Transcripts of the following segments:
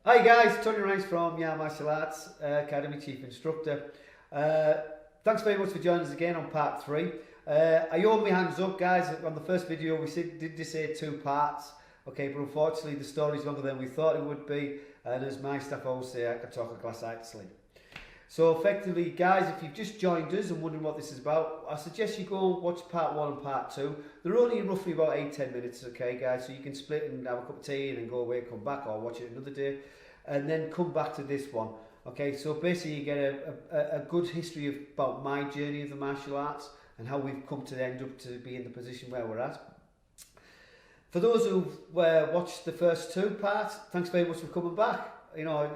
Hi guys, Tony Rice from Yarm Martial Arts Academy, Chief Instructor. Thanks very much for joining us again on part 3. I hold my hands up guys, on the first video we did just say 2 parts, okay, but unfortunately the story's longer than we thought it would be, and as my staff always say, I could talk a glass eye to sleep. So effectively guys, if you've just joined us and wondering what this is about, I suggest you go and watch part 1 and part 2. They're only roughly about 8-10 minutes, okay guys, so you can split and have a cup of tea and then go away, come back, or watch it another day and then come back to this one. Okay, so basically you get a good history about my journey of the martial arts and how we've come to end up to be in the position where we're at. For those who've watched the first 2 parts, thanks very much for coming back. You know,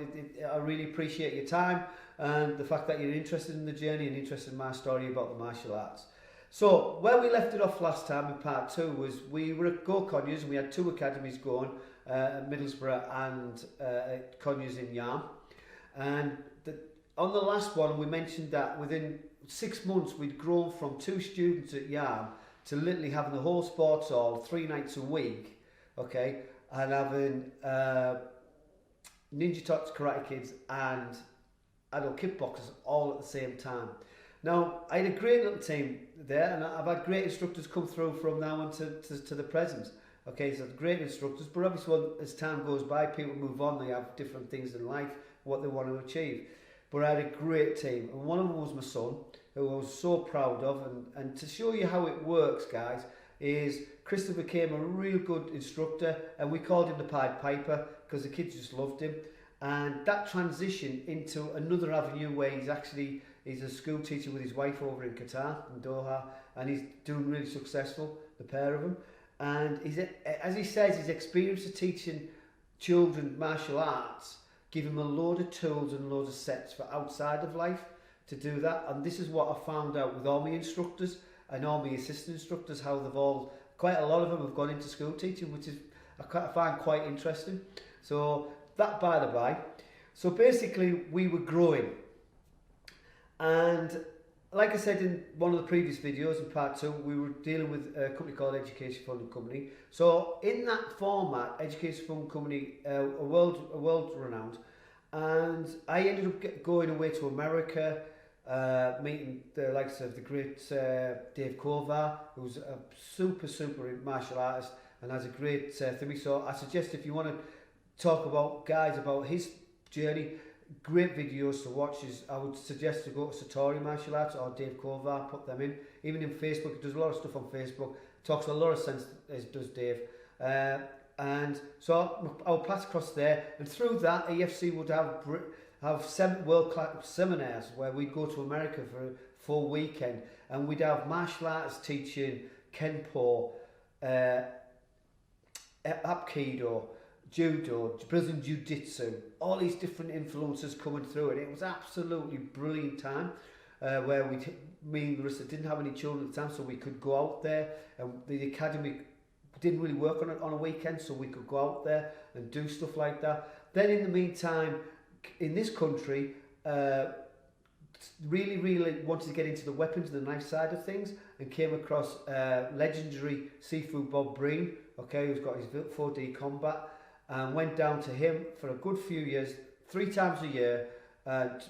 I really appreciate your time and the fact that you're interested in the journey and interested in my story about the martial arts. So, where we left it off last time in part 2 was we were at Go Conyers and we had 2 academies going, at Middlesbrough and at Conyers in Yarm. And on the last one we mentioned that within 6 months we'd grown from 2 students at Yarm to literally having the whole sports hall 3 nights a week, okay, and having Ninja Tots, Karate Kids and adult kickboxers all at the same time. Now, I had a great little team there and I've had great instructors come through from now on to the present. Okay, so great instructors, but obviously as time goes by, people move on, they have different things in life, what they want to achieve. But I had a great team, and one of them was my son, who I was so proud of, and to show you how it works, guys, is Christopher became a real good instructor, and we called him the Pied Piper, because the kids just loved him. And that transition into another avenue where he's a school teacher with his wife over in Qatar, in Doha, and he's doing really successful, the pair of them. And as he says, his experience of teaching children martial arts give him a load of tools and loads of sets for outside of life to do that. And this is what I found out with all my instructors and all my assistant instructors, how they've all, quite a lot of them have gone into school teaching, which is I find quite interesting. So that by the by. So basically we were growing, and like I said in one of the previous videos in part 2, we were dealing with a company called Education Funding Company. So in that format, Education Funding Company, a world renowned, and I ended up going away to America, meeting the likes of the great Dave Kovar, who's a super martial artist and has a great thing. So I suggest if you want to talk about about his journey, great videos to watch is, I would suggest to go to Satori Martial Arts or Dave Kovar, put them in. Even in Facebook, he does a lot of stuff on Facebook, talks a lot of sense, as does Dave. And so I'll pass across there, and through that EFC would have world-class seminars where we'd go to America for a full weekend, and we'd have martial arts teaching, Kenpo, Hapkido, Judo, Brazilian Jiu-Jitsu, all these different influences coming through, and it was absolutely brilliant time where me and Larissa didn't have any children at the time, so we could go out there, and the academy didn't really work on a weekend, so we could go out there and do stuff like that. Then in the meantime, in this country, really wanted to get into the weapons and the knife side of things, and came across legendary Seafood Bob Breen, okay, who's got his 4D combat, and went down to him for a good few years, 3 times a year,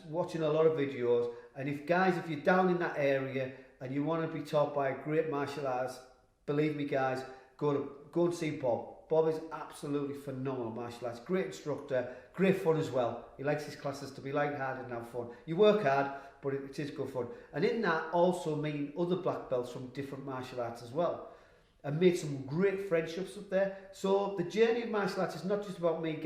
watching a lot of videos. And if you're down in that area and you want to be taught by a great martial artist, believe me guys, go and see Bob. Bob is absolutely phenomenal martial arts, great instructor, great fun as well. He likes his classes to be light-hearted and have fun. You work hard, but it is good fun. And in that, also meeting other black belts from different martial arts as well, and made some great friendships up there. So the journey of martial arts is not just about me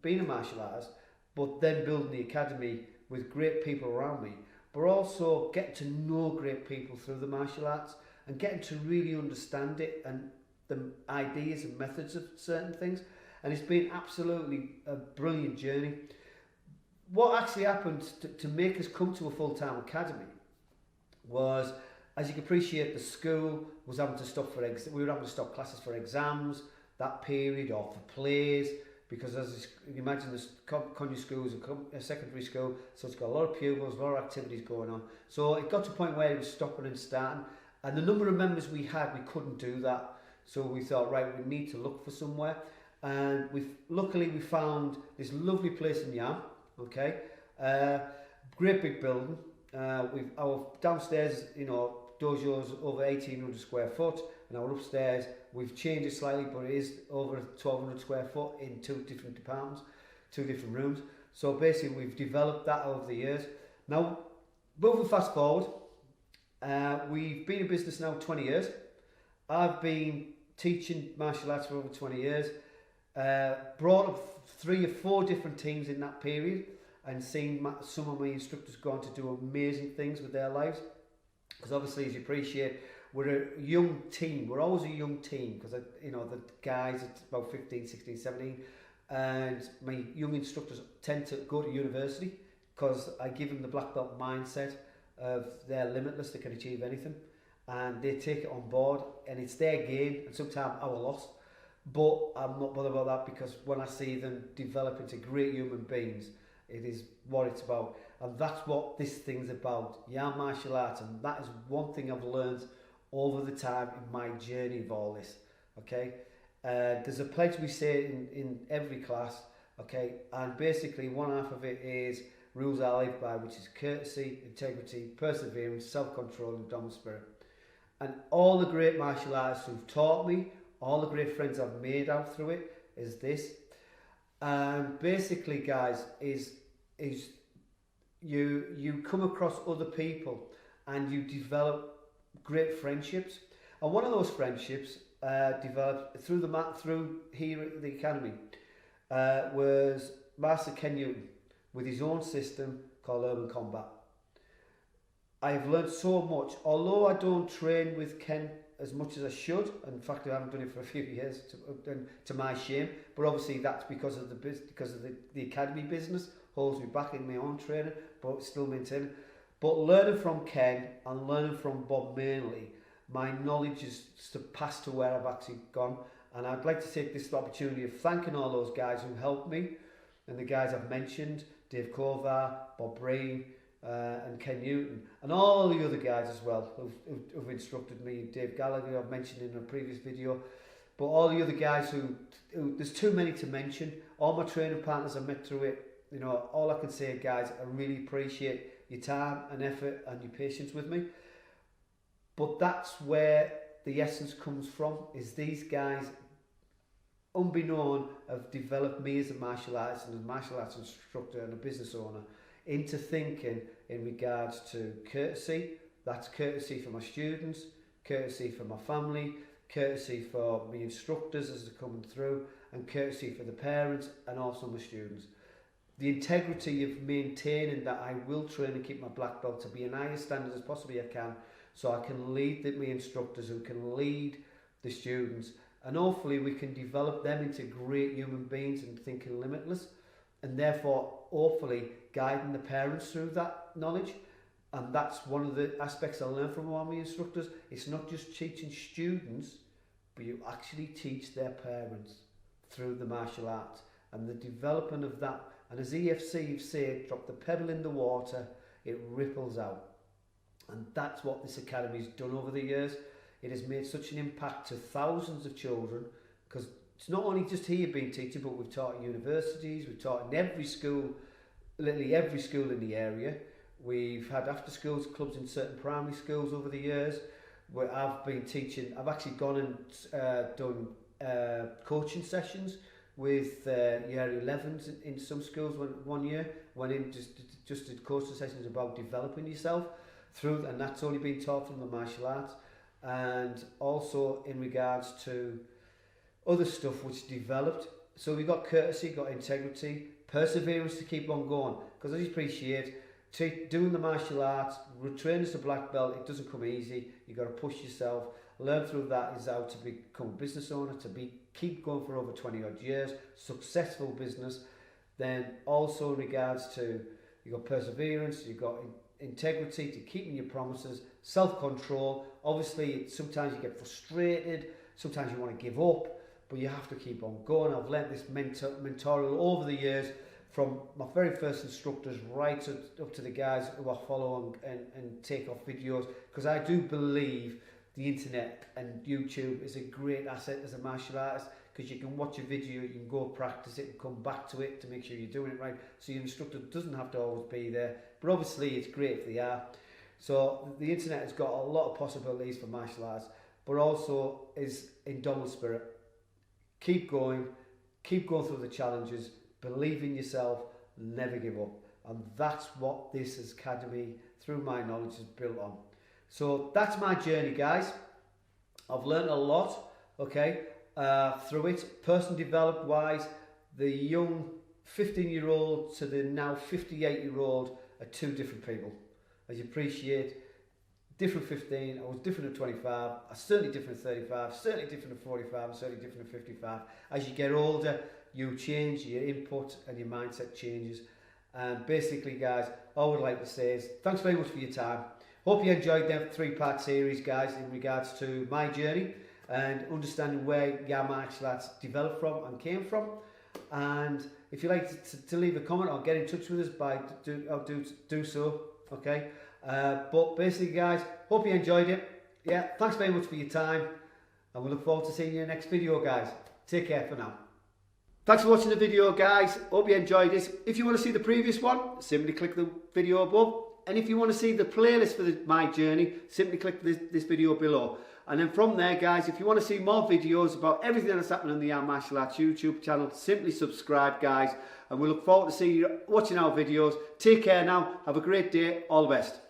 being a martial artist, but then building the academy with great people around me, but also getting to know great people through the martial arts and getting to really understand it and the ideas and methods of certain things. And it's been absolutely a brilliant journey. What actually happened to make us come to a full-time academy was, as you can appreciate, the school was having to stop we were having to stop classes for exams that period, or for plays, because as you imagine, the Conyers school is a secondary school, so it's got a lot of pupils, a lot of activities going on. So it got to a point where it was stopping and starting, and the number of members we had, we couldn't do that. So we thought, right, we need to look for somewhere. and luckily we found this lovely place in Yarm. Okay, great big building. Our downstairs, dojo's over 1,800 square foot, and our upstairs we've changed it slightly, but it is over 1,200 square foot in 2 different departments, 2 different rooms. So basically we've developed that over the years. Now, moving fast forward, we've been in business now 20 years. I've been teaching martial arts for over 20 years, brought up 3 or 4 different teams in that period, and seen some of my instructors go on to do amazing things with their lives. Because obviously, as you appreciate, we're a young team. We're always a young team because, the guys are about 15, 16, 17. And my young instructors tend to go to university because I give them the black belt mindset of they're limitless, they can achieve anything. And they take it on board, and it's their gain and sometimes our loss. But I'm not bothered about that because when I see them develop into great human beings, it is what it's about. And that's what this thing's about, Yarm Martial Arts. And that is one thing I've learned over the time in my journey of all this. Okay, there's a pledge we say in every class. Okay, and basically one half of it is rules I live by, which is courtesy, integrity, perseverance, self-control, and dominant spirit. And all the great martial artists who've taught me, all the great friends I've made out through it, is this. And basically, guys, is you come across other people and you develop great friendships. And one of those friendships developed through here at the academy was Master Ken Newton with his own system called Urban Combat. I have learned so much, although I don't train with Ken as much as I should. In fact, I haven't done it for a few years, to my shame. But obviously, that's because of the academy business holds me back in my own training, but still maintaining. But learning from Ken and learning from Bob mainly, my knowledge is surpassed to where I've actually gone. And I'd like to take this opportunity of thanking all those guys who helped me, and the guys I've mentioned, Dave Kovar, Bob Breen, and Ken Newton, and all the other guys as well who've instructed me. Dave Gallagher I've mentioned in a previous video, but all the other guys who there's too many to mention. All my training partners I met through it. All I can say, guys, I really appreciate your time and effort and your patience with me. But that's where the essence comes from, is these guys, unbeknown, have developed me as a martial artist and a martial arts instructor and a business owner into thinking in regards to courtesy. That's courtesy for my students, courtesy for my family, courtesy for my instructors as they're coming through, and courtesy for the parents and also my students. The integrity of maintaining that I will train and keep my black belt to be an higher standard as possibly I can, so I can lead my instructors who can lead the students, and hopefully we can develop them into great human beings and thinking limitless, and therefore hopefully guiding the parents through that knowledge. And that's one of the aspects I learned from all my instructors. It's not just teaching students, but you actually teach their parents through the martial arts and the development of that. And as EFC have said, drop the pebble in the water, it ripples out. And that's what this academy's done over the years. It has made such an impact to thousands of children, because it's not only just here being teaching, but we've taught at universities, we've taught in every school, literally every school in the area. We've had after schools clubs in certain primary schools over the years where I've been teaching. I've actually gone and done coaching sessions with year 11s in some schools. One year went in just did coaching sessions about developing yourself through, and that's only been taught from the martial arts. And also in regards to other stuff which developed. So we got courtesy, got integrity, perseverance to keep on going, because as you appreciate, doing the martial arts, training as a black belt, it doesn't come easy. You got to push yourself. Learn through that is how to become a business owner, keep going for over 20 odd years, successful business. Then also in regards to, you got perseverance, you got integrity to keeping your promises, self-control. Obviously sometimes you get frustrated, sometimes you want to give up, but you have to keep on going. I've learnt this mentorial over the years, from my very first instructors right up to the guys who I follow and take off videos, because I do believe the internet and YouTube is a great asset as a martial artist, because you can watch a video, you can go practice it and come back to it to make sure you're doing it right. So your instructor doesn't have to always be there, but obviously it's great if they are. So the internet has got a lot of possibilities for martial arts, but also is indomitable spirit. Keep going through the challenges, believe in yourself, never give up. And that's what this academy, through my knowledge, is built on. So that's my journey, guys. I've learned a lot, okay, through it. Person developed wise, the young 15-year-old to the now 58-year-old are two different people. As you appreciate, different 15, I was different at 25, I'm certainly different at 35, certainly different at 45, certainly different at 55. As you get older, you change, your input and your mindset changes. And basically, guys, all I would like to say is thanks very much for your time. Hope you enjoyed the 3-part series, guys, in regards to my journey and understanding where Yarm Martial Arts developed from and came from. And if you'd like to leave a comment or get in touch with us, do so, okay? But basically, guys, hope you enjoyed it. Yeah, thanks very much for your time, and we look forward to seeing you in the next video, guys. Take care for now. Thanks for watching the video, guys. Hope you enjoyed this. If you want to see the previous one, simply click the video above. And if you want to see the playlist for my journey, simply click this video below. And then from there, guys, if you want to see more videos about everything that's happening on the Yarm Martial Arts YouTube channel, simply subscribe, guys. And we look forward to seeing you watching our videos. Take care now. Have a great day. All the best.